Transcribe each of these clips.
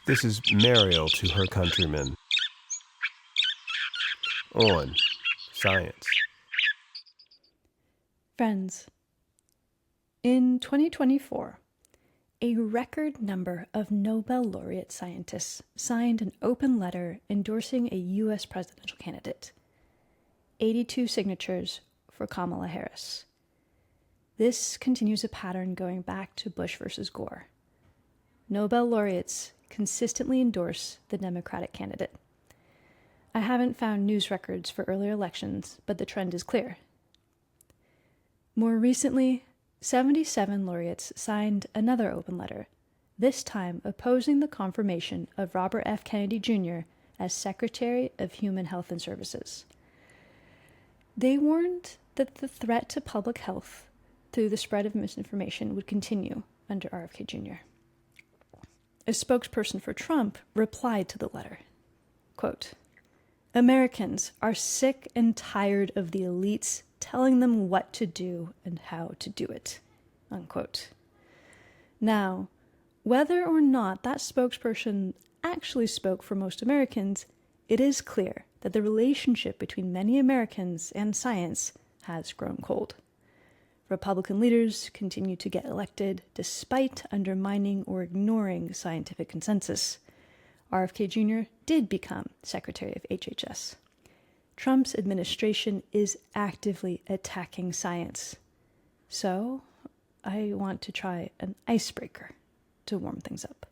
This is Mariel to her countrymen. On science. Friends, in 2024, a record number of Nobel laureate scientists signed an open letter endorsing a U.S. presidential candidate. 82 signatures for Kamala Harris. This continues a pattern going back to Bush versus Gore. Nobel laureates consistently endorse the Democratic candidate. I haven't found news records for earlier elections, but the trend is clear. More recently, 77 laureates signed another open letter, this time opposing the confirmation of Robert F. Kennedy Jr. as Secretary of Human Health and Services. They warned that the threat to public health through the spread of misinformation would continue under RFK Jr. A spokesperson for Trump replied to the letter, quote, "Americans are sick and tired of the elites telling them what to do and how to do it," unquote. Now, whether or not that spokesperson actually spoke for most Americans, it is clear that the relationship between many Americans and science has grown cold. Republican leaders continue to get elected despite undermining or ignoring scientific consensus. RFK Jr. did become Secretary of HHS. Trump's administration is actively attacking science. So, I want to try an icebreaker to warm things up.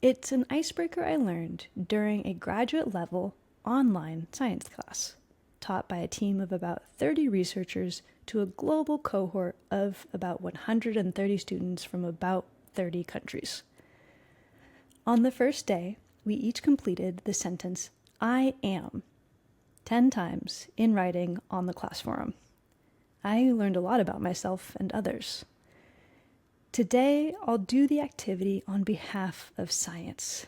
It's an icebreaker I learned during a graduate-level online science class, taught by a team of about 30 researchers to a global cohort of about 130 students from about 30 countries. On the first day, we each completed the sentence, "I am," 10 times in writing on the class forum. I learned a lot about myself and others. Today, I'll do the activity on behalf of science.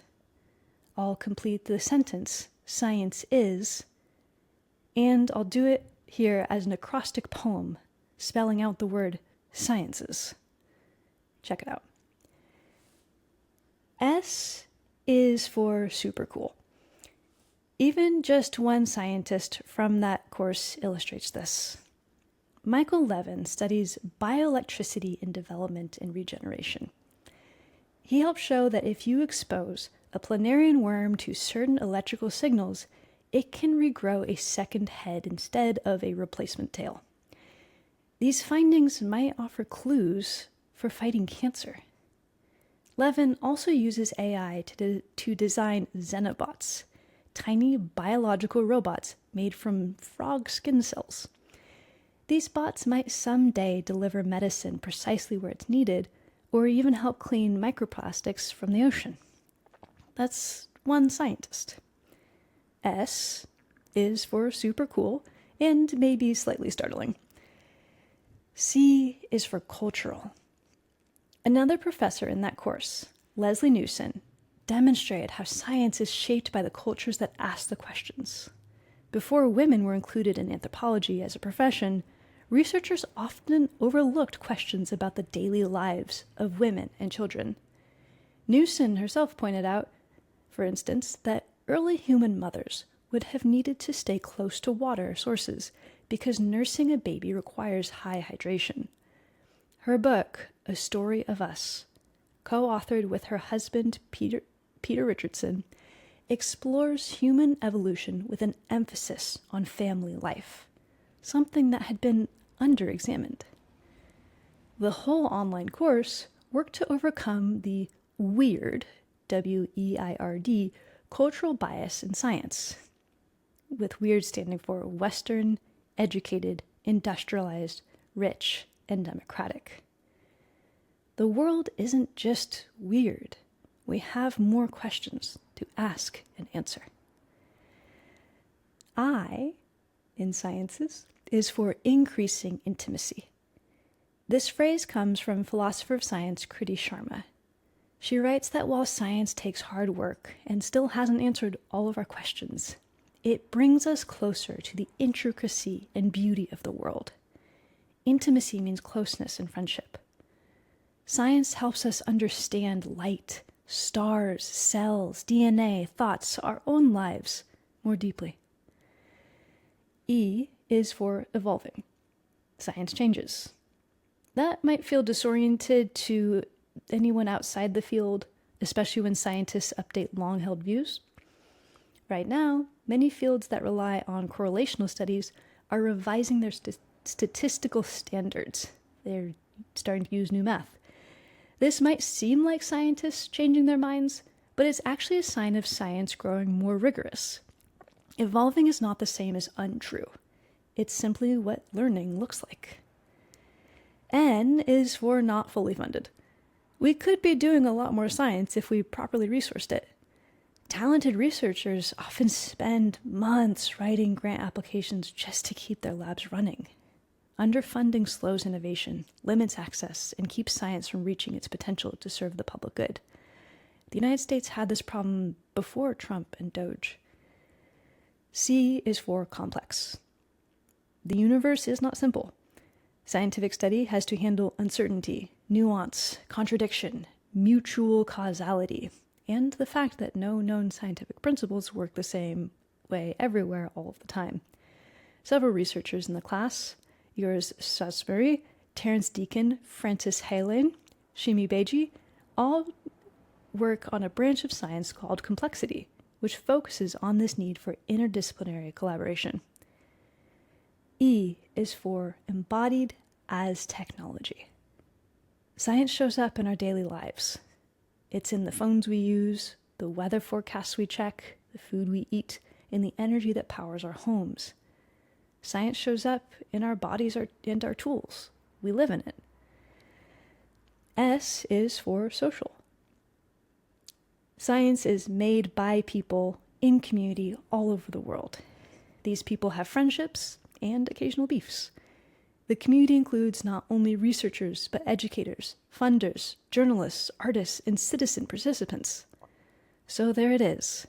I'll complete the sentence, "Science is," and I'll do it here as an acrostic poem, spelling out the word sciences. Check it out. S is for super cool. Even just one scientist from that course illustrates this. Michael Levin studies bioelectricity in development and regeneration. He helped show that if you expose a planarian worm to certain electrical signals, it can regrow a second head instead of a replacement tail. These findings might offer clues for fighting cancer. Levin also uses AI to design xenobots, tiny biological robots made from frog skin cells. These bots might someday deliver medicine precisely where it's needed, or even help clean microplastics from the ocean. That's one scientist. S is for super cool and maybe slightly startling. C is for cultural. Another professor in that course, Leslie Newson, demonstrated how science is shaped by the cultures that ask the questions. Before women were included in anthropology as a profession, researchers often overlooked questions about the daily lives of women and children. Newson herself pointed out, for instance, that early human mothers would have needed to stay close to water sources because nursing a baby requires high hydration. Her book, A Story of Us, co-authored with her husband Peter Richardson, explores human evolution with an emphasis on family life, something that had been underexamined. The whole online course worked to overcome the weird, W-E-I-R-D, cultural bias in science, with weird standing for Western, educated, industrialized, rich, and democratic. The world isn't just weird. We have more questions to ask and answer. I, in sciences, is for increasing intimacy. This phrase comes from philosopher of science Kriti Sharma. She writes that while science takes hard work and still hasn't answered all of our questions, it brings us closer to the intricacy and beauty of the world. Intimacy means closeness and friendship. Science helps us understand light, stars, cells, DNA, thoughts, our own lives more deeply. E is for evolving. Science changes. That might feel disoriented to anyone outside the field, especially when scientists update long-held views. Right now, many fields that rely on correlational studies are revising their statistical standards. They're starting to use new math. This might seem like scientists changing their minds, but it's actually a sign of science growing more rigorous. Evolving is not the same as untrue. It's simply what learning looks like. N is for not fully funded. We could be doing a lot more science if we properly resourced it. Talented researchers often spend months writing grant applications just to keep their labs running. Underfunding slows innovation, limits access, and keeps science from reaching its potential to serve the public good. The United States had this problem before Trump and Doge. C is for complex. The universe is not simple. Scientific study has to handle uncertainty, nuance, contradiction, mutual causality, and the fact that no known scientific principles work the same way everywhere all of the time. Several researchers in the class, Yours Salisbury, Terence Deacon, Francis Halane, Shimi Beji, all work on a branch of science called complexity, which focuses on this need for interdisciplinary collaboration. E is for embodied as technology. Science shows up in our daily lives. It's in the phones we use, the weather forecasts we check, the food we eat, and the energy that powers our homes. Science shows up in our bodies and our tools. We live in it. S is for social. Science is made by people in community all over the world. These people have friendships and occasional beefs. The community includes not only researchers, but educators, funders, journalists, artists, and citizen participants. So there it is.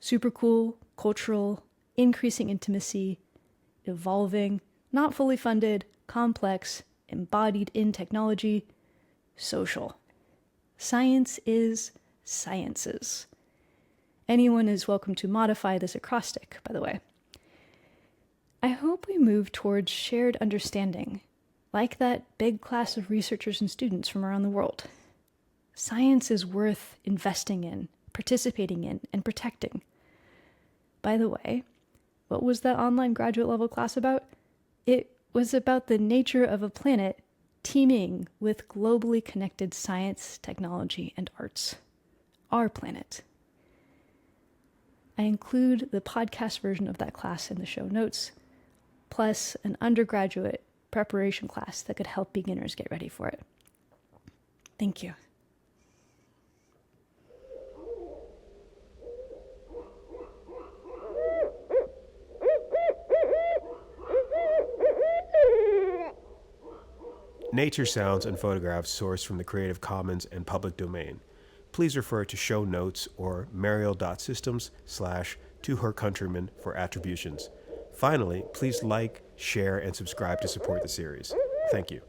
Super cool, cultural, increasing intimacy, evolving, not fully funded, complex, embodied in technology, social. Science is sciences. Anyone is welcome to modify this acrostic, by the way. I hope we move towards shared understanding, like that big class of researchers and students from around the world. Science is worth investing in, participating in, and protecting. By the way, what was that online graduate level class about? It was about the nature of a planet teeming with globally connected science, technology, and arts. Our planet. I include the podcast version of that class in the show notes, plus an undergraduate preparation class that could help beginners get ready for it. Thank you. Nature sounds and photographs sourced from the Creative Commons and public domain. Please refer to show notes or mariel.systems/tohercountrymen for attributions. Finally, please like, share, and subscribe to support the series. Thank you.